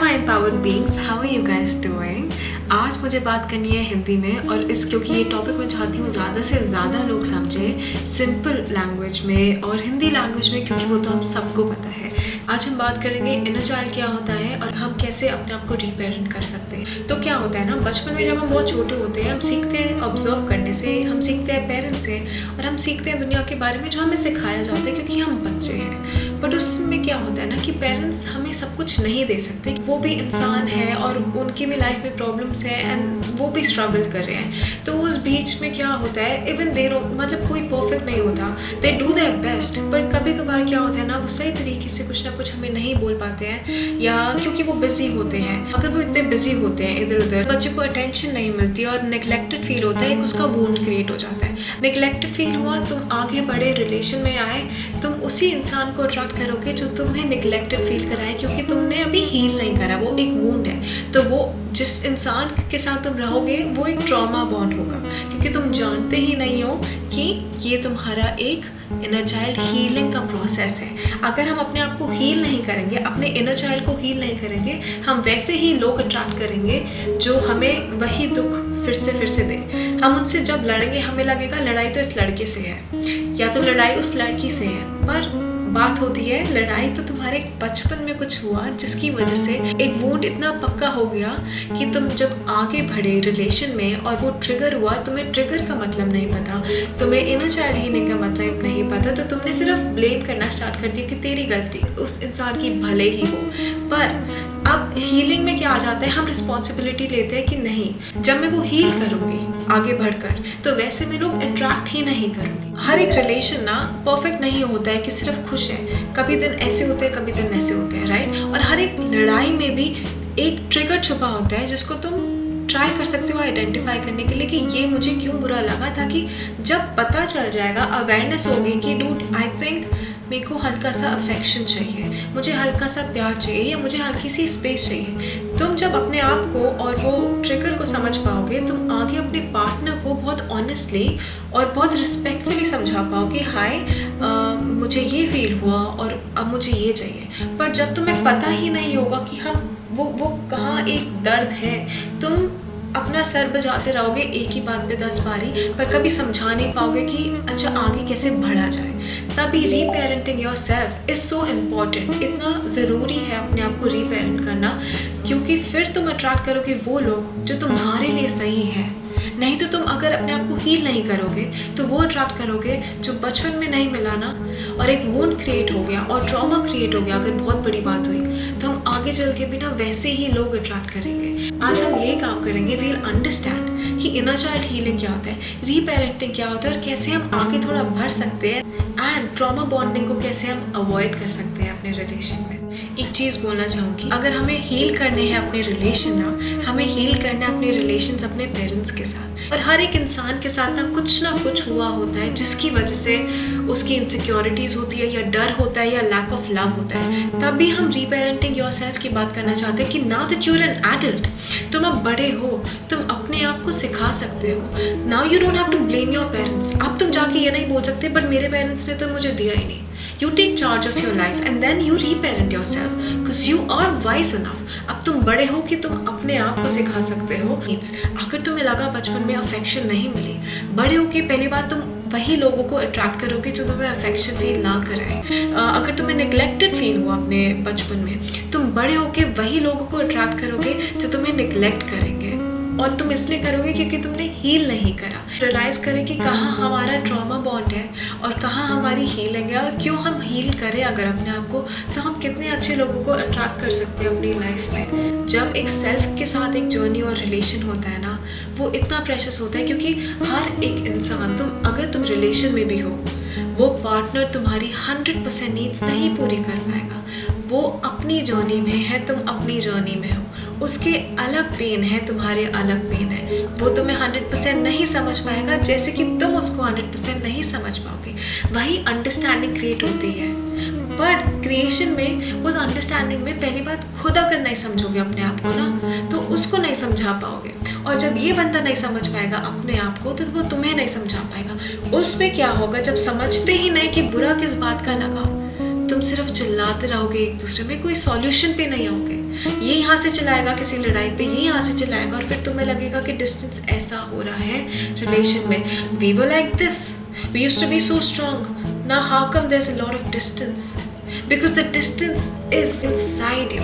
My empowered beings, how are you guys doing? आज मुझे बात करनी है हिंदी में, और क्योंकि ये टॉपिक मैं चाहती हूँ ज़्यादा से ज़्यादा लोग समझे सिंपल लैंग्वेज में और हिंदी लैंग्वेज में, क्योंकि वो तो हम सबको पता है। आज हम बात करेंगे इनर चाइल्ड क्या होता है और हम कैसे अपने आप को रीपेरेंट कर सकते हैं। तो क्या होता है ना, बचपन में जब हम बहुत छोटे होते हैं हम सीखते हैं ऑब्जर्व करने से, हम सीखते हैं पेरेंट्स से, और हम सीखते हैं दुनिया के बारे में जो हमें सिखाया जाता है क्योंकि हम बच्चे हैं। बट उसमें क्या होता है ना कि पेरेंट्स हमें सब कुछ नहीं दे सकते, वो भी इंसान है और उनकी भी लाइफ में प्रॉब्लम्स है एंड वो भी स्ट्रगल कर रहे हैं। तो उस बीच में क्या होता है, इवन दे मतलब कोई परफेक्ट नहीं होता, दे डू देयर बेस्ट, पर कभी कभार क्या होता है ना, वो सही तरीके से कुछ ना कुछ हमें नहीं बोल पाते हैं, या क्योंकि वो बिजी होते हैं। अगर वो इतने बिजी होते हैं इधर उधर, बच्चे को अटेंशन नहीं मिलती और नेग्लेक्टेड फील होता है, एक उसका वुंड क्रिएट हो जाता है। नेग्लेक्टेड फील हुआ, तुम आगे बढ़े, रिलेशन में आए, तुम उसी इंसान को अट्रैक्ट करोगे जो तुम्हें नेग्लेक्टेड फील कराए, क्योंकि तुमने अभी हील नहीं करा, वो एक वुंड है। तो वो जिस इंसान के साथ तुम रहोगे वो एक ट्रॉमा बॉन्ड होगा, क्योंकि तुम जानते ही नहीं हो कि ये तुम्हारा एक इनर चाइल्ड हीलिंग का प्रोसेस है। अगर हम अपने आप को हील नहीं करेंगे, अपने इनर चाइल्ड को हील नहीं करेंगे, हम वैसे ही लोग अट्रैक्ट करेंगे जो हमें वही दुख फिर से दे। हम उनसे जब लड़ेंगे हमें लगेगा लड़ाई तो इस लड़के से है, या तो लड़ाई उस लड़की से है, पर बात होती है लड़ाई तो तुम्हारे बचपन में कुछ हुआ जिसकी वजह से एक वुंड इतना पक्का हो गया कि तुम जब आगे बढ़े रिलेशन में और वो ट्रिगर हुआ, तुम्हें ट्रिगर का मतलब नहीं पता, तुम्हें इनर चाइल्ड हीलिंग का मतलब नहीं पता, तो तुमने सिर्फ ब्लेम करना स्टार्ट कर दिया कि तेरी गलती, उस इंसान की भले ही हो। पर अब हीलिंग में क्या आ जाता है, हम रिस्पॉन्सिबिलिटी लेते हैं कि नहीं, जब मैं वो हील करूंगी आगे बढ़कर तो वैसे में लोग अट्रैक्ट ही नहीं करूंगी। हर एक रिलेशन ना परफेक्ट नहीं होता है कि सिर्फ खुश है, कभी दिन ऐसे होते हैं कभी दिन ऐसे होते हैं, राइट। और हर एक लड़ाई में भी एक ट्रिगर छुपा होता है जिसको तुम ट्राई कर सकते हो आइडेंटिफाई करने के लिए कि ये मुझे क्यों बुरा लगा, ताकि जब पता चल जाएगा, अवेयरनेस होगी कि डूड आई थिंक मेरे को हल्का सा अफेक्शन चाहिए, मुझे हल्का सा प्यार चाहिए, या मुझे हल्की सी स्पेस चाहिए। तुम जब अपने आप को और वो ट्रिगर को समझ पाओगे, तुम आगे अपने पार्टनर को बहुत ऑनेस्टली और बहुत रिस्पेक्टफुली समझा पाओगे, हाय मुझे ये फील हुआ और अब मुझे ये चाहिए। पर जब तुम्हें पता ही नहीं होगा कि हम वो कहाँ एक दर्द है, तुम अपना सर बजाते रहोगे एक ही बात पे 10 बारी, पर कभी समझा नहीं पाओगे कि अच्छा आगे कैसे बढ़ा जाए। तभी रीपेरेंटिंग योरसेल्फ इज सो इम्पॉर्टेंट, इतना ज़रूरी है अपने आप को रीपेरेंट करना, क्योंकि फिर तुम अट्रैक्ट करोगे वो लोग जो तुम्हारे लिए सही है। नहीं तो तुम अगर अपने आप को हील नहीं करोगे तो वो अट्रैक्ट करोगे जो बचपन में नहीं मिला ना, और एक वुंड क्रिएट हो गया और ट्रॉमा क्रिएट हो गया। अगर बहुत बड़ी बात हुई तो हम आगे चल के भी ना वैसे ही लोग अट्रैक्ट करेंगे। आज हम ये काम करेंगे, वील अंडरस्टैंड कि इनर चाइल्ड हीलिंग क्या होता है, रीपेरेंटिंग क्या होता है, और कैसे हम आगे थोड़ा बढ़ सकते हैं, एंड ट्रॉमा बॉन्डिंग को कैसे हम अवॉइड कर सकते हैं अपने रिलेशन में। एक चीज़ बोलना चाहूँगी, अगर हमें हील करने हैं अपने रिलेशन ना, हमें हील करना है अपने रिलेशंस अपने पेरेंट्स के साथ। और हर एक इंसान के साथ ना कुछ हुआ होता है जिसकी वजह से उसकी इनसिक्योरिटीज़ होती है, या डर होता है, या लैक ऑफ लव होता है। तभी हम रीपेरेंटिंग योरसेल्फ की बात करना चाहते हैं कि now that you are an adult, तुम अब बड़े हो, तुम अपने आप को सिखा सकते हो। Now you don't have to blame your parents. अब तुम जाके ये नहीं बोल सकते बट मेरे पेरेंट्स ने तो मुझे दिया ही नहीं। You take charge of your life and then you reparent yourself because you are wise enough. अब तुम बड़े हो कि तुम अपने आप को सिखा सकते हो। अगर तुम्हें लगा बचपन में अफेक्शन नहीं मिली, बड़े हो के पहली बार तुम वही लोगों को अट्रैक्ट करोगे जो तुम्हें अफेक्शन फील ना कराए। अगर तुम्हें नेग्लेक्टेड फील हुआ अपने बचपन में, तुम बड़े हो के वही लोगों को अट्रैक्ट करोगे जो तुम्हें निगलेक्ट करेंगे, और तुम इसलिए करोगे क्योंकि तुमने हील नहीं करा। रियलाइज़ करें कि कहाँ हमारा ट्रॉमा बॉन्ड है और कहाँ हमारी हीलिंग है, और क्यों हम हील करें अगर अपने आप को, तो हम कितने अच्छे लोगों को अट्रैक्ट कर सकते हैं अपनी लाइफ में। जब एक सेल्फ के साथ एक जर्नी और रिलेशन होता है ना, वो इतना प्रेशियस होता है, क्योंकि हर एक इंसान, अगर तुम रिलेशन में भी हो, वो पार्टनर तुम्हारी 100% नीड्स नहीं पूरी कर पाएगा। वो अपनी जर्नी में है, तुम अपनी जर्नी में हो, उसके अलग पेन है, तुम्हारे अलग पेन है, वो तुम्हें 100% नहीं समझ पाएगा जैसे कि तुम उसको 100% नहीं समझ पाओगे। वही अंडरस्टैंडिंग क्रिएट होती है। पर क्रिएशन में, उस अंडरस्टैंडिंग में पहली बात खुद अगर नहीं समझोगे अपने आप को ना, तो उसको नहीं समझा पाओगे, और जब ये बंदा नहीं समझ पाएगा अपने आप को तो वो तुम्हें नहीं समझा पाएगा। उसमें क्या होगा, जब समझते ही नहीं कि बुरा किस बात का लगा, तुम सिर्फ चिल्लाते रहोगे एक दूसरे में, कोई सॉल्यूशन पे नहीं आओगे। ये यहाँ से चलाएगा किसी लड़ाई पे, ये यहाँ से चलाएगा, और फिर तुम्हें लगेगा कि डिस्टेंस ऐसा हो रहा है रिलेशन में। We were like this, we used to be so strong, now how come there is a lot of distance? Because the distance is inside you.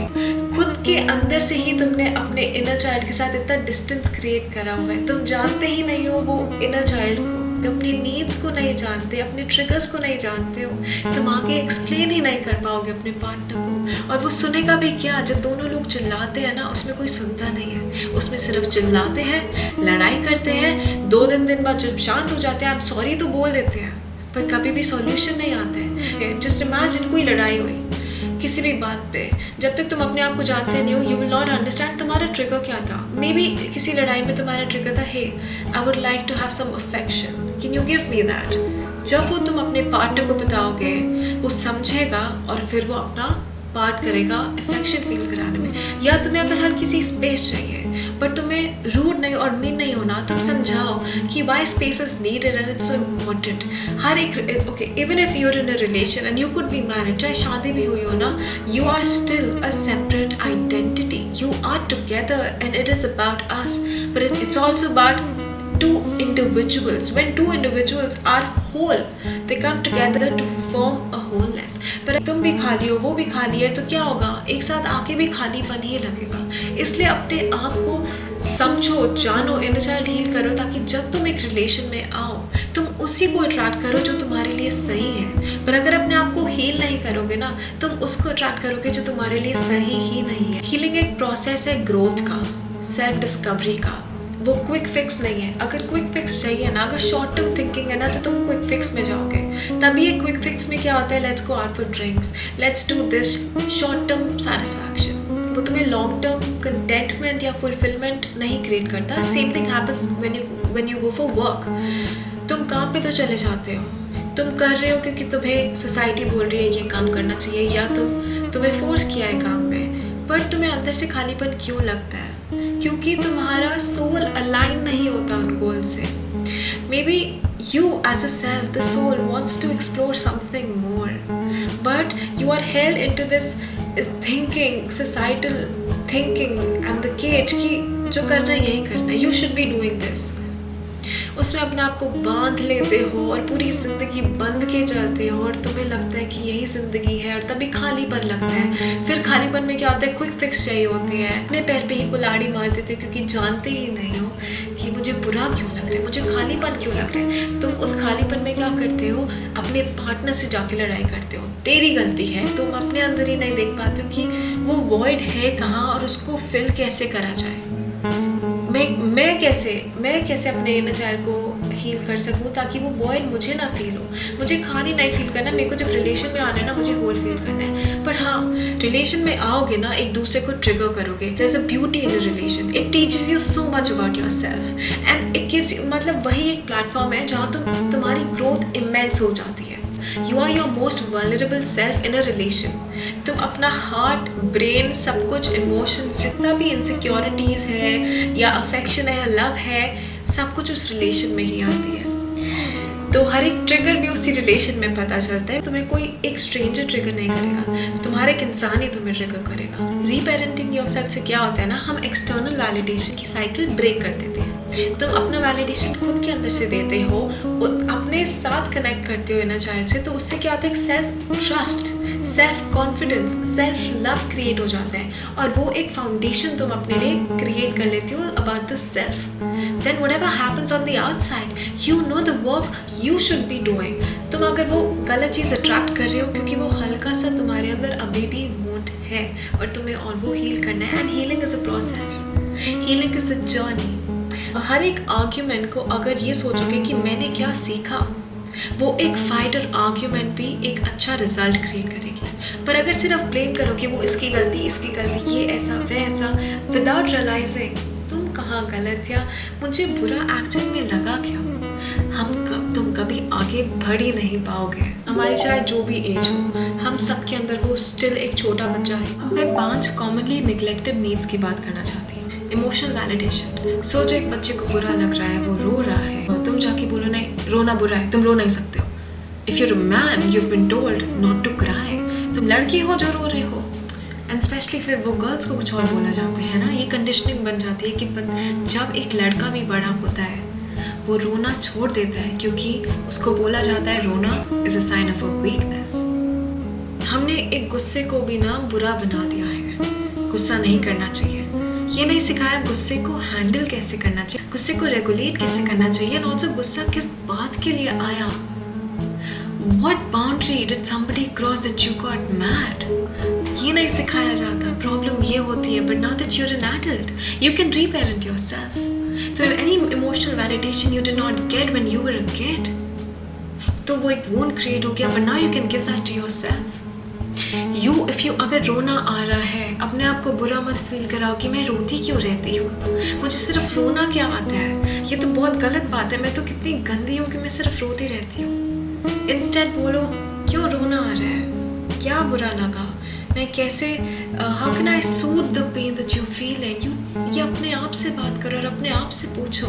खुद के अंदर से ही तुमने अपने इनर चाइल्ड के साथ इतना डिस्टेंस क्रिएट करा हुआ है। तुम जानते ही नहीं हो वो इनर चाइल्ड को, तुम अपनी नीड्स को नहीं जानते, अपने ट्रिगर्स को नहीं जानते हो, तुम आगे एक्सप्लेन ही नहीं कर पाओगे अपने पार्टनर को। और वो सुनेगा भी क्या? जब दोनों लोग चिल्लाते हैं ना, उसमें कोई सुनता नहीं है, उसमें सिर्फ चिल्लाते हैं, लड़ाई करते हैं, 2 दिन बाद जब शांत हो जाते हैं, आप सॉरी तो बोल देते हैं, पर कभी भी सॉल्यूशन नहीं आते हैं। जस्ट इमेजिन कोई लड़ाई हुई किसी भी बात पे, जब तक तुम अपने आप को जानते नहीं हो, यू विल नॉट अंडरस्टैंड तुम्हारा ट्रिगर क्या था। मे बी किसी लड़ाई में तुम्हारा ट्रिगर था, hey I would like to have some affection, can you give me that? जब वो तुम अपने पार्टनर को बताओगे, वो समझेगा और फिर वो अपना पार्ट करेगा अफेक्शन फील कराने में। या तुम्हें अगर हल्की सी स्पेस चाहिए, पर तुम्हें रूड नहीं और मीन नहीं होना, तुम समझाओ कि why space is needed and it's so important. हर एक okay, even if you are in a relation and you could be married, चाहे शादी भी हुई हो ना, you are still a separate identity, you are together and it is about us, but it's also about two individuals. When two individuals are whole, they come together to form a wholeness. पर तुम भी खाली हो, वो भी खाली है, तो क्या होगा? एक साथ आके भी खालीपन ही लगेगा। इसलिए अपने आप को समझो, जानो, इनर चाइल्ड हील करो, ताकि जब तुम एक रिलेशन में आओ, तुम उसी को अट्रैक्ट करो जो तुम्हारे लिए सही है। पर अगर अपने आप को हील नहीं करोगे ना, तुम उसको अट्रैक्ट करोगे जो तुम्हारे लिए सही ही नहीं है। हीलिंग एक प्रोसेस है ग्रोथ का, सेल्फ डिस्कवरी का, वो क्विक फिक्स नहीं है। अगर क्विक फिक्स चाहिए ना, अगर शॉर्ट टर्म थिंकिंग है ना, तो तुम क्विक फिक्स में जाओगे। तभी ये क्विक फिक्स में क्या होता है? Let's go out for drinks, let's do this, short term satisfaction. वो तुम्हें लॉन्ग टर्म कंटेंटमेंट या फुलफिलमेंट नहीं क्रिएट करता। Same thing happens when you go for work. तुम काम पे तो चले जाते हो, तुम कर रहे हो क्योंकि तुम्हें सोसाइटी बोल रही है ये काम करना चाहिए, या तुम्हें फोर्स किया है काम में, पर तुम्हें अंदर से खालीपन क्यों लगता है? क्योंकि तुम्हारा सोल अलाइन नहीं होता उन गोल से। May be you as a self, the soul wants to explore something more, but you are held into this thinking, societal thinking and the cage कि जो करना है यही करना है, you should be doing this। उसमें अपने आप को बांध लेते हो और पूरी ज़िंदगी बंद के चलते हो, और तुम्हें लगता है कि यही ज़िंदगी है, और तभी खालीपन लगता है। फिर खालीपन में क्या होता है? क्विक फिक्स चाहिए होती है। अपने पैर पे ही कुल्हाड़ी मार देते हो, क्योंकि जानते ही नहीं हो कि मुझे बुरा क्यों लग रहा है, मुझे खालीपन क्यों लग रहा है। तुम उस खालीपन में क्या करते हो? अपने पार्टनर से जाके लड़ाई करते हो। तेरी गलती है, तुम अपने अंदर ही नहीं देख पाते हो कि वो वॉइड है कहाँ और उसको फिल कैसे करा जाए। मैं कैसे अपने इनर चाइल्ड को हील कर सकूं ताकि वो वॉइड मुझे ना फील हो। मुझे खाली नहीं फील करना, मेरे को जब रिलेशन में आना है ना, मुझे होल फील करना है। पर हाँ, रिलेशन में आओगे ना, एक दूसरे को ट्रिगर करोगे। There is a beauty in a relation, it teaches you so much about yourself and it gives you, मतलब वही एक प्लेटफॉर्म है जहाँ तुम्हारी ग्रोथ इमेंस हो जाती है। You are your most vulnerable self in a relation. तुम अपना हार्ट, ब्रेन, सब कुछ, इमोशंस, जितना भी इनसिक्योरिटीज़ है या अफेक्शन है, लव है, सब कुछ उस रिलेशन में ही आती है। तो हर एक ट्रिगर भी उसी रिलेशन में पता चलता है। तुम्हें कोई एक स्ट्रेंजर ट्रिगर नहीं करेगा, तुम्हारा एक इंसान ही तुम्हें ट्रिगर करेगा। रीपेरेंटिंग योरसेल्फ से क्या होता है ना, हम एक्सटर्नल वैलिडेशन की साइकिल ब्रेक कर देते हैं। तुम अपना वैलिडेशन खुद के अंदर से देते हो, अपने साथ कनेक्ट करते हो इनर चाइल्ड से, तो उससे क्या होता है? Self trust, self confidence, self love create हो जाता है, और वो एक फाउंडेशन तुम अपने लिए क्रिएट कर लेते हो about the self. Then whatever happens on the outside, you know the work you should be doing. तुम अगर वो गलत चीज़ अट्रैक्ट कर रहे हो क्योंकि वो हल्का सा तुम्हारे अंदर अभी भी वोंट है, और तुम्हें और वो हील करना है। And healing is a process, healing is a journey. हर एक आर्ग्यूमेंट को अगर ये सोचोगे कि मैंने क्या सीखा, वो एक फाइटर आर्ग्यूमेंट भी एक अच्छा रिजल्ट क्रिएट करेगी। पर अगर सिर्फ ब्लेम करो कि वो इसकी गलती, ये ऐसा वह ऐसा, विदाउट रियलाइजिंग तुम कहाँ गलत या मुझे बुरा एक्चुअल में लगा क्या, तुम कभी आगे बढ़ ही नहीं पाओगे। हमारी चाहे जो भी एज हो, हम सबके अंदर वो स्टिल एक छोटा बच्चा है। मैं 5 कॉमनली निगलेक्टेड नीड्स की बात करना चाहती हूँ। Emotional validation. सोचो एक बच्चे को बुरा लग रहा है, वो रो रहा है, तुम जाके बोलो नहीं रोना बुरा है, तुम रो नहीं सकते हो। If you're a man, you have been told not to cry. तुम लड़की हो जो रो रहे हो, एंड स्पेशली फिर वो गर्ल्स को कुछ और बोला जाता है ना, ये कंडीशनिंग बन जाती है कि जब एक लड़का भी बड़ा होता है वो रोना छोड़ देता है क्योंकि उसको बोला जाता है रोना is a sign of a weakness. हमने एक गुस्से को भी ना बुरा बना दिया है, गुस्सा नहीं करना चाहिए, ये नहीं सिखाया गुस्से को हैंडल कैसे करना चाहिए, गुस्से को रेगुलेट कैसे करना चाहिए, और ऑल्सो गुस्सा किस बात के लिए आया, what boundary did somebody cross that you got mad, ये नहीं सिखाया जाता। प्रॉब्लम ये होती है, but now that you're an adult you can reparent yourself, so if any emotional validation you did not get when you were a kid, तो वो एक wound create हो गया, but now you can give that to yourself। if you अगर रोना आ रहा है, अपने आप को बुरा मत फील कराओ कि मैं रोती क्यों रहती हूँ, मुझे सिर्फ रोना क्या आता है, ये तो बहुत गलत बात है, मैं तो कितनी गंदी हूँ कि मैं सिर्फ रोती रहती हूँ। इंस्टेड बोलो क्यों रोना आ रहा है, क्या बुरा लगा, मैं कैसे how can I soothe the pain that you feeling, ये अपने आप से बात करो और अपने आप से पूछो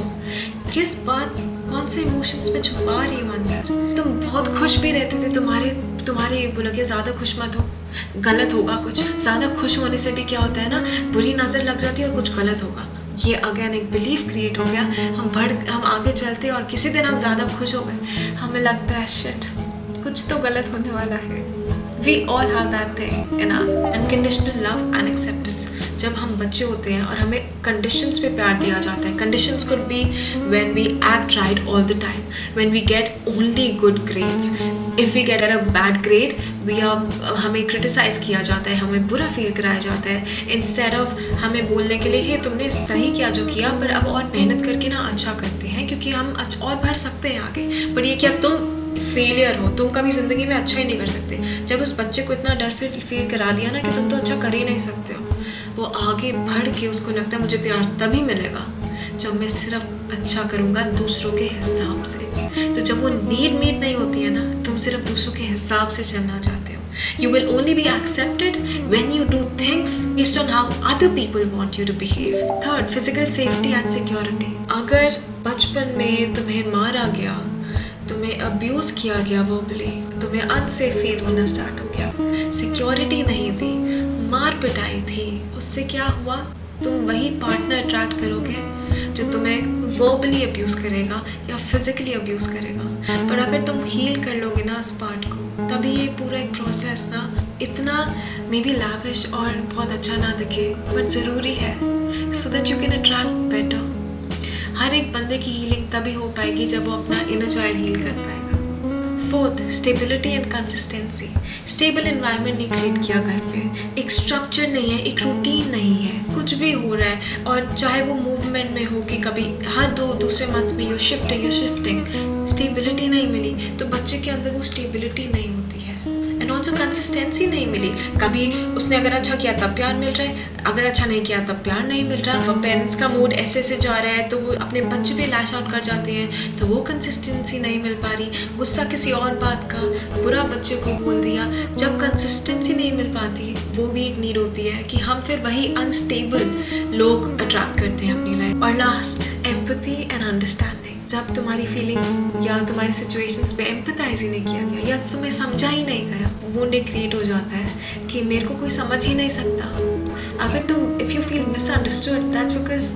किस बात कौन से इमोशंस में छुपा रही हूँ अंदर। तुम बहुत खुश भी रहते थे, तुम्हारे बोला कि ज़्यादा खुश मत हो, गलत होगा कुछ, ज़्यादा खुश होने से भी क्या होता है ना, बुरी नज़र लग जाती है और कुछ गलत होगा। ये अगेन एक बिलीफ क्रिएट हो गया, हम आगे चलते और किसी दिन हम ज़्यादा खुश हो गए, हमें लगता है शिट कुछ तो गलत होने वाला है। We all have that thing in us, unconditional love and acceptance। जब हम बच्चे होते हैं और हमें conditions पे प्यार दिया जाता है, conditions could be when we act right all the time, when we get only good grades, if we get a bad grade हमें criticize किया जाता है, हमें बुरा feel कराया जाता है, instead of हमें बोलने के लिए हे तुमने सही किया जो किया, पर अब और मेहनत करके ना अच्छा करते हैं क्योंकि हम और बढ़ सकते हैं आगे। पर ये क्या तुम फेलियर हो, तुम कभी ज़िंदगी में अच्छा ही नहीं कर सकते। जब उस बच्चे को इतना डर फील करा दिया ना कि तुम तो अच्छा कर ही नहीं सकते हो, वो आगे बढ़ के उसको लगता है मुझे प्यार तभी मिलेगा जब मैं सिर्फ अच्छा करूँगा दूसरों के हिसाब से। तो जब वो नीड मीट नहीं होती है ना, तुम सिर्फ दूसरों के हिसाब से चलना चाहते हो। You will only be accepted when you do things based on how other people want you to behave। Third, physical safety and security। अगर बचपन में तुम्हें मारा गया, तुम्हें अब्यूज़ किया गया वर्बली, तुम्हें अनसेफ फील होना स्टार्ट हो गया, सिक्योरिटी नहीं थी, मार पिटाई थी, उससे क्या हुआ, तुम वही पार्टनर अट्रैक्ट करोगे जो तुम्हें वर्बली अब्यूज़ करेगा या फिजिकली अब्यूज़ करेगा। पर अगर तुम हील कर लोगे ना उस पार्ट को, तभी ये पूरा एक प्रोसेस ना इतना मे बी लैविश और बहुत अच्छा ना दिखे, बट ज़रूरी है so that you can attract better. हर एक बंदे की हीलिंग तभी हो पाएगी जब वो अपना इनर चाइल्ड हील कर पाएगा। Fourth, stability and consistency. Stable environment नहीं क्रिएट किया घर पे, एक स्ट्रक्चर नहीं है, एक रूटीन नहीं है, कुछ भी हो रहा है और चाहे वो मूवमेंट में हो कि कभी हर दूसरे मंथ में यू शिफ्टिंग, स्टेबिलिटी नहीं मिली तो बच्चे के अंदर वो स्टेबिलिटी नहीं होती है। एंड ऑल्सो कंसिस्टेंसी नहीं मिली, कभी उसने अगर अच्छा किया तब प्यार मिल रहा है, अगर अच्छा नहीं किया तब प्यार नहीं मिल रहा, वो पेरेंट्स का मूड ऐसे जा रहा है तो वो अपने बच्चे पे लैश आउट कर जाते हैं, तो वो कंसिस्टेंसी नहीं मिल पा रही। गुस्सा किसी और बात का, बुरा बच्चे को बोल दिया, जब कंसिस्टेंसी नहीं मिल पाती वो भी एक नीड होती है कि हम फिर वही अनस्टेबल लोग अट्रैक्ट करते हैं अपनी लाइफ। और लास्ट, एम्पैथी एंड अंडरस्टैंडिंग। जब तुम्हारी फीलिंग्स या तुम्हारी सिचुएशंस पे एम्पैथाइज ही नहीं किया गया या तुम्हें समझा ही नहीं गया, वो डे क्रिएट हो जाता है कि मेरे को कोई समझ ही नहीं सकता। अगर तुम if you feel misunderstood, that's because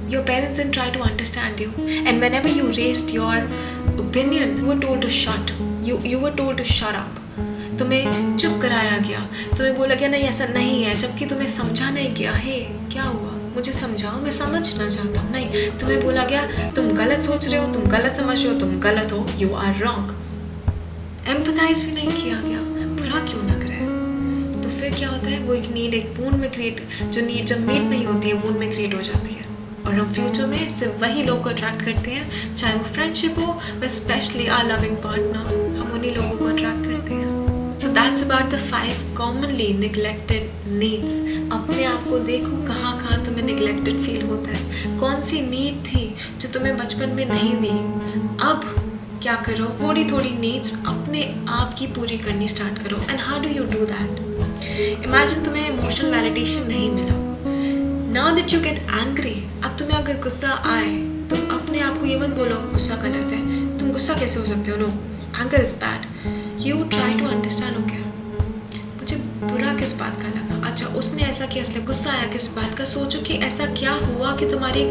your parents didn't try to understand you, and whenever you raised your opinion you were told to you were told to shut up। तुम्हें चुप कराया गया, तुम्हें बोला गया नहीं ऐसा नहीं है, जबकि तुम्हें समझा नहीं गया। हे क्या हुआ, मुझे समझाओ, मैं समझना चाहता हूँ। नहीं, तुम्हें बोला गया तुम गलत सोच रहे हो, तुम गलत समझ रहे हो, तुम गलत हो, यू आर रॉन्ग। एम्पैथाइज भी नहीं किया गया, बुरा क्यों लग रहा है। तो फिर क्या होता है, वो एक नीड एक वूंड में क्रिएट, जो नीड जब मीट नहीं होती है वूंड में क्रिएट हो जाती है, और हम फ्यूचर में सिर्फ वही लोग को अट्रैक्ट करते हैं, चाहे वो फ्रेंडशिप हो, but specially our loving partner, हम उन्हीं लोगों को अट्रैक्ट करते हैं। So that's about the 5 commonly neglected needs. अपने आप को देखो कहाँ तुम्हें निगलेक्टेड फील होता है, कौन सी नीड थी जो तुम्हें बचपन में नहीं दी। अब क्या करो, थोड़ी नीड्स अपने आप की पूरी करनी स्टार्ट करो। And how do you do that. Imagine तुम्हें इमोशनल वैलिडेशन नहीं मिला, now that you get angry. अब तुम्हें अगर गुस्सा आए, तुम अपने आप को ये मत बोलो गुस्सा गलत है, तुम गुस्सा कैसे हो सकते हो, no, anger is bad. You try to understand, okay मुझे बुरा किस बात का लगा? अच्छा उसने ऐसा किया इसलिए गुस्सा आया किस बात का? सोचो कि ऐसा क्या हुआ कि तुम्हारी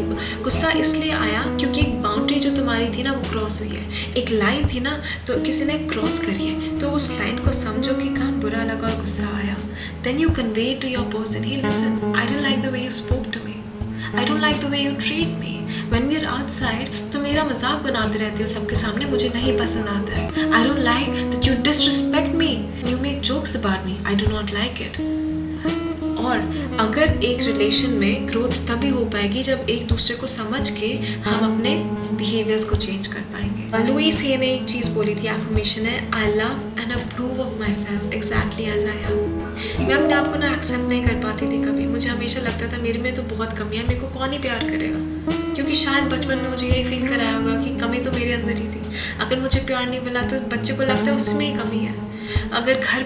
गुस्सा इसलिए आया क्योंकि एक बाउंड्री जो तुम्हारी थी ना वो क्रॉस हुई है, एक लाइन थी ना तो किसी ने क्रॉस करी है, तो उस लाइन को समझो कि कहाँ बुरा लगा और गुस्सा आया। Then you convey to your person, hey listen, I don't like the way you spoke to me, I don't like the way you treat me. When we are outside, तो मेरा मजाक बनाते रहते हो सबके सामने, मुझे नहीं पसंद आता है। I don't like that you disrespect me, you make jokes about me, I do not like it। और अगर एक रिलेशन में ग्रोथ तभी हो पाएगी जब एक दूसरे को समझ के हम अपने बिहेवियर्स को चेंज कर पाएंगे। लुईस हे ने एक चीज़ बोली थी, एफर्मेशन है, I love and approve of my self exactly as I am. मैं अपने आप को ना एक्सेप्ट नहीं कर पाती थी कभी, मुझे हमेशा लगता था मेरे में तो बहुत कमी है, मेरे को कौन ही प्यार करेगा, क्योंकि शायद बचपन में मुझे यही फील कराया होगा कि कमी तो मेरे अंदर ही थी। अगर मुझे प्यार नहीं मिला तो बच्चे को लगता है उसमें ही कमी है। अगर घर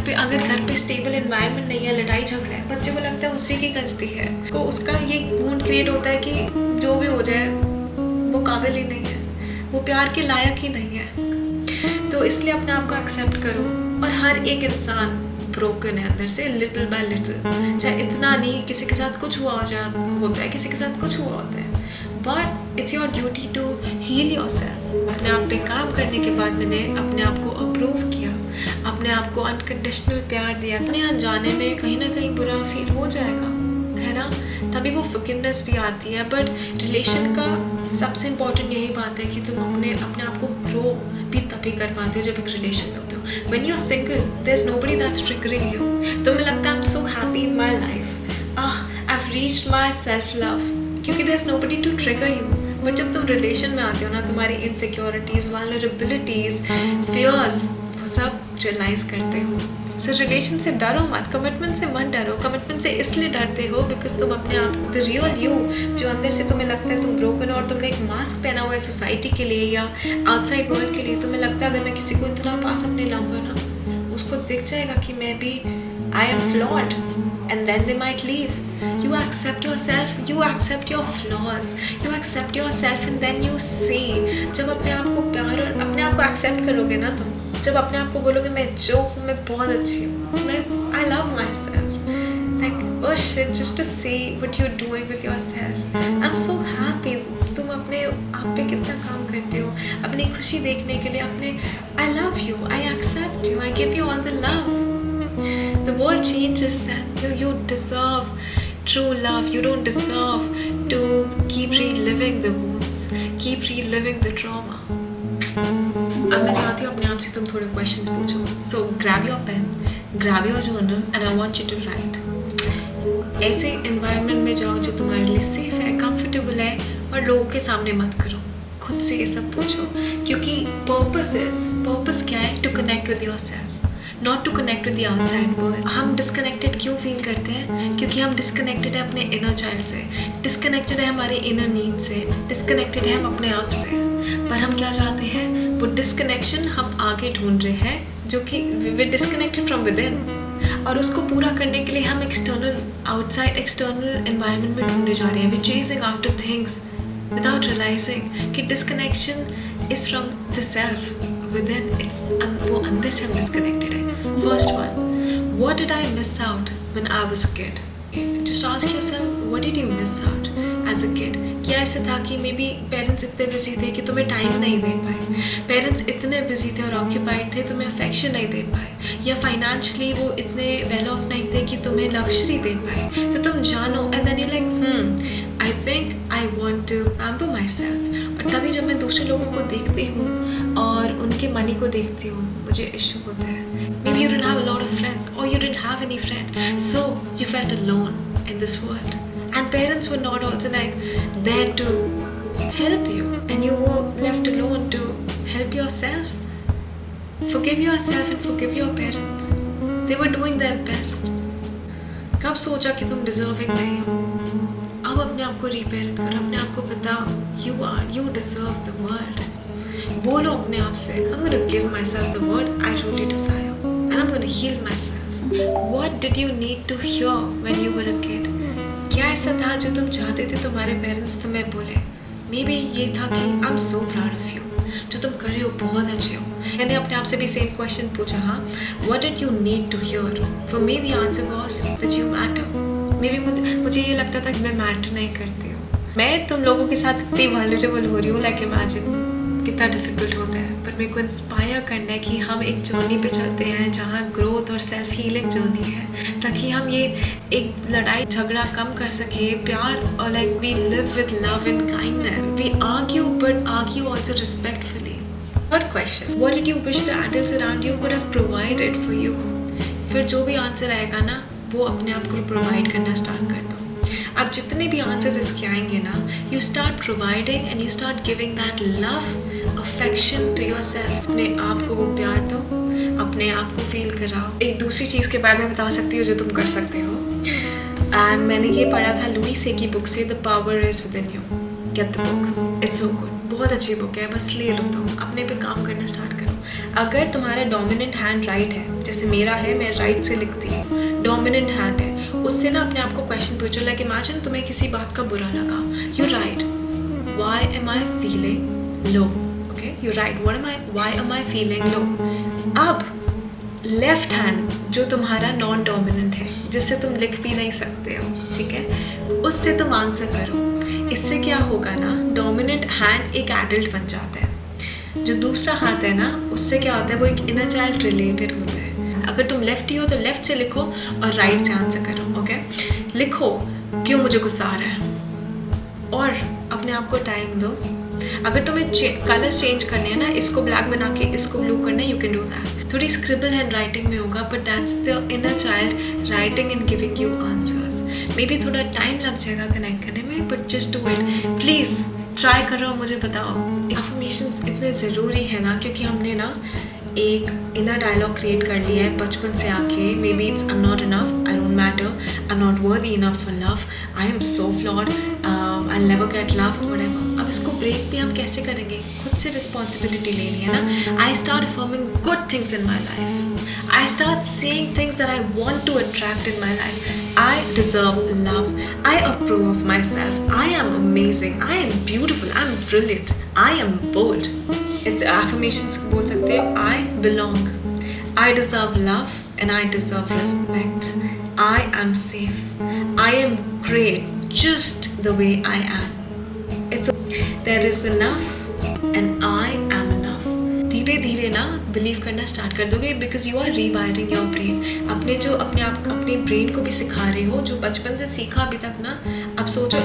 पे स्टेबल एनवायरनमेंट नहीं है, लड़ाई झगड़ा है, बच्चे को लगता है उसी की गलती है, तो उसका ये वुंड क्रिएट होता है कि जो भी हो जाए वो काबिल ही नहीं है, वो प्यार के लायक ही नहीं है। तो इसलिए अपने आप को एक्सेप्ट करो। और हर एक इंसान ब्रोकन है अंदर से, लिटिल बाय लिटिल, चाहे इतना नहीं, किसी के साथ कुछ हुआ होता है, किसी के साथ कुछ हुआ होता है, but it's your duty to heal yourself. अपने आप पे काम करने के बाद मैंने अपने आप को अप्रूव किया, अपने आप को अनकंडीशनल प्यार दिया। अपने अनजाने में कहीं ना कहीं बुरा फील हो जाएगा, है ना, तभी वो फॉरगिवनेस भी आती है। बट रिलेशन का सबसे इम्पोर्टेंट यही बात है कि तुम अपने आप को ग्रो भी तभी कर पाते हो जब एक रिलेशन में होते हो। When you are single there is nobody that's triggering you. तुम्हें लगता है I am so happy in my life, I have reached my self love, क्योंकि there is nobody to trigger you. But जब तुम relation में आते हो ना, तुम्हारी इनसिक्योरिटीज, वल्नरेबिलिटीज, फियर्स, वो सब रियलाइज करते हो। सो रिलेशन से डरो मत, कमिटमेंट से मत डरो। कमिटमेंट से इसलिए डरते हो बिकॉज तुम अपने आप, द रियल यू जो अंदर से तुम्हें लगता है तुम ब्रोकन हो और तुमने एक मास्क पहना हुआ है सोसाइटी के लिए या आउटसाइड वर्ल्ड के लिए, तुम्हें लगता है अगर मैं किसी को इतना पास अपने लाऊंगा ना, उसको दिख जाएगा कि मैं भी I am flawed and then they might leave. You accept yourself, you accept your flaws, you accept yourself and then you see। जब अपने आप को प्यार और अपने आप को एक्सेप्ट करोगे ना, तुम जब अपने आप को बोलोगे मैं जो हूँ, मैं बहुत अच्छी हूँ, मैं I love myself, like oh shit, just to see what you're doing with yourself, I'm so happy। तुम अपने आप पे कितना काम करते हो अपनी खुशी देखने के लिए, अपने I love you, I accept you, I give you all the love। The world changes that you deserve true love, you don't deserve to keep reliving the wounds, keep reliving the trauma। अब मैं चाहती हूँ अपने आप से तुम थोड़े questions पूछो। So grab your pen, grab your journal and I want you to write। ऐसे एनवायरनमेंट में जाओ जो तुम्हारे लिए सेफ है, कंफर्टेबल है, और लोगों के सामने मत करो, खुद से ये सब पूछो, क्योंकि पर्पस क्या है? To connect with yourself, not to connect with the outside world. हम डिस्कनेक्टेड क्यों फील करते हैं? क्योंकि हम डिस्कनेक्टेड है अपने इनर चाइल्ड से, डिस्कनेक्टेड है हमारे इनर नीड से, डिस्कनेक्टेड है हम अपने आप से। पर हम क्या चाहते हैं? वो डिस्कनेक्शन हम आगे ढूंढ रहे हैं, जो कि we disconnected from within, और उसको पूरा करने के लिए हम एक्सटर्नल एनवायरनमेंट में ढूंढने जा रहे हैं। We chasing after things without realising कि disconnection is from the self within, वो अंदर से हम डिस्कनेक्टेड है। First one, what did I miss out when I was a kid? Just ask yourself, what did you miss out as a kid? क्या ऐसा था कि मे बी पेरेंट्स इतने बिजी थे कि तुम्हें टाइम नहीं दे पाए, पेरेंट्स इतने बिजी थे और ऑक्यूपाइड थे तुम्हें अफेक्शन नहीं दे पाए, या फाइनेंशियली वो इतने वेल ऑफ नहीं थे कि तुम्हें लग्जरी दे पाए। तो तुम जानो and then you like I think I want to pamper my self. और तभी जब मैं दूसरे लोगों को देखती हूँ और उनके मनी को देखती हूँ, मुझे इशू होता है। Maybe you didn't have a lot of friends और you didn't have any friend, so you felt alone in this world and parents were not also like there to help you and you were left alone to help yourself। Forgive yourself and forgive your parents, they were doing their best। कब सोचा कि तुम deserving नहीं हो? अब अपने आप को रिपेयरेंट करो, अपने आप को बताओ you deserve the world। बोलो अपने आप से I'm going to give myself the world I truly desire and I'm going to heal myself। What did you need to hear when you were a kid? क्या ऐसा था जो तुम चाहते थे तुम्हारे पेरेंट्स तुम्हें बोले? मे बी ये था कि आई am so proud of you, जो तुम कर रहे हो बहुत अच्छे हो, मैंने अपने आप से भी सेम क्वेश्चन पूछा, हाँ, what did you need to hear? For me the answer was that you matter. Maybe मुझे ये लगता था कि मैं मैटर नहीं करती हूँ। मैं तुम लोगों के साथ इतनी वल्नरेबल हो रही हूँ, लाइक इमेजिन कितना डिफिकल्ट होता है, पर मेरे को इंस्पायर करना है कि हम एक जर्नी पे चलते हैं जहाँ ग्रोथ और सेल्फ हीलिंग जर्नी है, ताकि हम ये एक लड़ाई झगड़ा कम कर सके, प्यार, और like we live with love and kindness. We argue but argue also respectfully. Third question, what did you wish the adults around you could have provided for you? फिर जो भी आंसर आएगा ना, वो अपने आप को प्रोवाइड करना स्टार्ट कर दो। अब जितने भी आंसर्स इसके आएंगे ना, you start providing and you start giving that love, affection to yourself. अपने आप को वो प्यार दो, अपने आप को फील कराओ। एक दूसरी चीज़ के बारे में बता सकती हो जो तुम कर सकते हो, एंड मैंने ये पढ़ा था लुई से की बुक से, the power is with in you. Get the book, it's so good, बहुत अच्छी बुक है, बस ले लो तुम, अपने पे काम करना स्टार्ट करो। अगर तुम्हारा डोमिनेंट हैंड राइट है, जैसे मेरा है, मैं राइट से लिखती हूँ, डोमिनेंट हैंड है, उससे ना अपने आप को क्वेश्चन पूछो, लाइक इमेजिन तुम्हें किसी बात का बुरा लगा, you right why am I feeling low, okay, you right why am I feeling low. अब लेफ्ट हैंड जो तुम्हारा नॉन डोमिनेंट है, जिससे तुम लिख भी नहीं सकते हो, ठीक है, उससे तुम आंसर करो। इससे क्या होगा ना, डोमिनेंट हैंड एक एडल्ट बन जाता है, जो दूसरा हाथ है ना, उससे क्या होता है, वो एक इनर चाइल्ड रिलेटेड होता है। अगर तुम लेफ्टी हो तो लेफ्ट से लिखो और राइट से आंसर करो, ओके। लिखो क्यों मुझे गुस्सा आ रहा है, और अपने आप को टाइम दो। अगर तुम्हें कलर्स चेंज करने हैं ना, इसको ब्लैक बना के इसको ब्लू करना है, यू कैन डू दैट। थोड़ी स्क्रिबल हैंड राइटिंग में होगा, but that's the inner child writing and giving you answers. May be थोड़ा टाइम लग जाएगा कनेक्ट करने में, but just do it, please try करो, मुझे बताओ। अफर्मेशंस इतने ज़रूरी है ना, क्योंकि हमने ना एक इनर डायलॉग क्रिएट कर लिया है बचपन से आके। May be it's I am not enough, I don't matter, I am not worthy enough for love, I am so flawed, I never get love, whatever. अब इसको ब्रेक भी हम कैसे करेंगे? खुद से रिस्पॉन्सिबिलिटी लेनी है ना। I start affirming good things in my life, I start saying things that I want to attract in my life. I deserve love, I approve of myself, I am amazing, I am beautiful, I am brilliant, I am bold. It's affirmations बोल सकते हो, I belong, I deserve love and I deserve respect, I am safe, I am great just the way I am. There is enough and I am enough. धीरे धीरे ना believe करना start कर दोगे, because you are rewiring your brain. अपने brain को भी सिखा रहे हो जो बचपन से सीखा अभी तक ना। अब सोचो,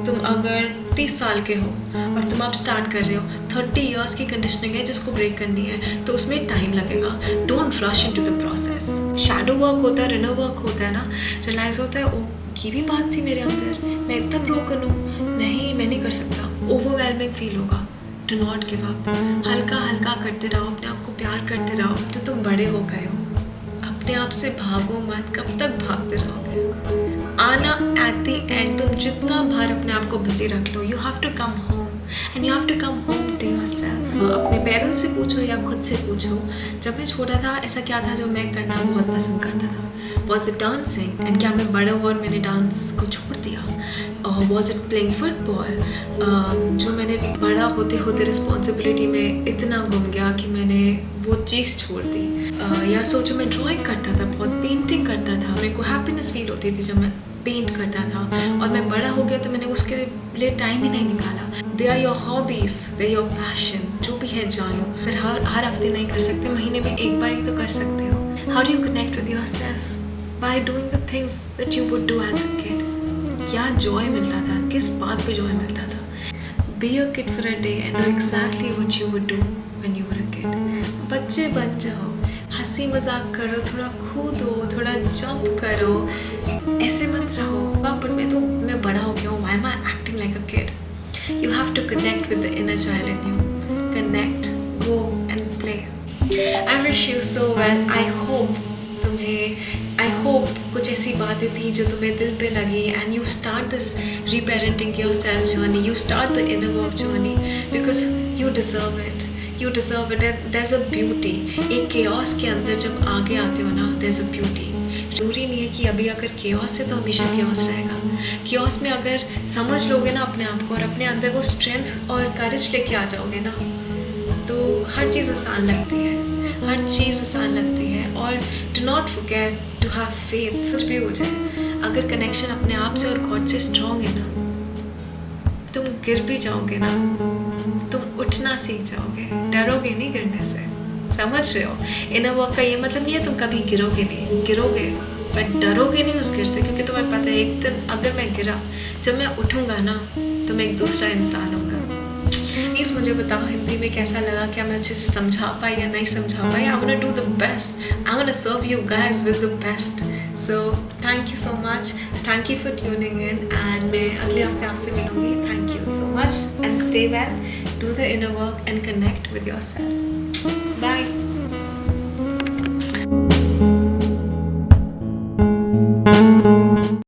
तुम अगर 30 साल के हो और तुम अब स्टार्ट कर रहे हो, 30 ईयर्स की कंडीशनिंग है जिसको ब्रेक करनी है, तो उसमें टाइम लगेगा। Don't rush into the process. Shadow work होता है, इनर वर्क होता है ना, रियलाइज होता है, ओ ये भी बात थी मेरे अंदर, मैं इतना ब्रोकन हूँ, नहीं मैं नहीं कर सकता, ओवरवेलमिंग फील होगा। डू नॉट गिव अप, हल्का हल्का करते रहो, अपने आप को प्यार करते रहो, तो तुम बड़े हो गए हो। अपने आप से भागो मत, कब तक भागते रहोगे? आना एट द एंड, तुम जितना बार अपने आप को बिजी रख लो, you have to come home and you have to come home to yourself. अपने पेरेंट्स से पूछो या खुद से पूछो, जब मैं छोटा था ऐसा क्या था जो मैं करना बहुत पसंद करता था? Was it dancing? एंड क्या मैं बड़ा हुआ और मैंने डांस को छोड़ दिया? Was it playing football? जो मैंने बड़ा होते होते रिस्पॉन्सिबिलिटी में इतना घूम गया कि मैंने वो चीज़ छोड़ दी। या सोचो, मैं ड्राइंग करता था, बहुत पेंटिंग करता था, मेरे को हैप्पीनेस फील होती थी जब मैं पेंट करता था, और मैं बड़ा हो गया तो मैंने उसके लिए टाइम ही नहीं निकाला। They are your hobbies, they your passion, जो भी है जानो। फिर हर हफ्ते नहीं कर सकते, महीने में एक बार ही तो कर सकते हो। How do you connect with your self? By doing the things that you would do as a kid. क्या जॉय मिलता था, किस बात पे जॉय मिलता था? Be a kid for a day and do exactly what you would do when you were a kid. बच्चे बन जाओ, हंसी मजाक करो, थोड़ा कूदो, थोड़ा जंप करो, ऐसे मत रहो बट मैं बड़ा हो गया हूँ, why am I acting like a kid? You have to connect with the inner child in you. Connect, go and play. I wish you so well. I hope कुछ ऐसी बातें थी जो तुम्हें दिल पे लगी, and you start this reparenting yourself journey, you start the inner work journey, because you deserve it, you deserve it. And there is a beauty एक केओस के अंदर। जब आगे आते हो ना, देयर इज़ अ ब्यूटी। जरूरी नहीं है कि अभी अगर केओस है तो हमेशा केओस रहेगा। केओस में अगर समझ लोगे ना अपने आप को, और अपने अंदर वो स्ट्रेंथ और करेज लेके आ जाओगे ना, तो हर चीज़ आसान लगती है, हर चीज़ आसान लगती है। और do not forget to have faith. कुछ भी हो जाए, अगर कनेक्शन अपने आप से और गॉड से स्ट्रॉन्ग है ना, तुम गिर भी जाओगे ना, तुम उठना सीख जाओगे, डरोगे नहीं गिरने से। समझ रहे हो? इनर वर्क का ये मतलब नहीं है तुम कभी गिरोगे नहीं, गिरोगे बट डरोगे नहीं उस गिर से, क्योंकि तुम्हें पता है एक दिन अगर मैं गिरा, जब मैं उठूँगा ना तो मैं एक दूसरा इंसान होगा। प्लीज़ मुझे बताओ हिंदी में कैसा लगा, क्या मैं अच्छे से समझा पाई या नहीं समझा पाई। I want to do the best, I want to serve you guys with the best. So thank you so much, thank you for tuning in, and मैं अगले हफ्ते आपसे मिलूँगी। Thank you so much and stay well, do the inner work and connect with yourself.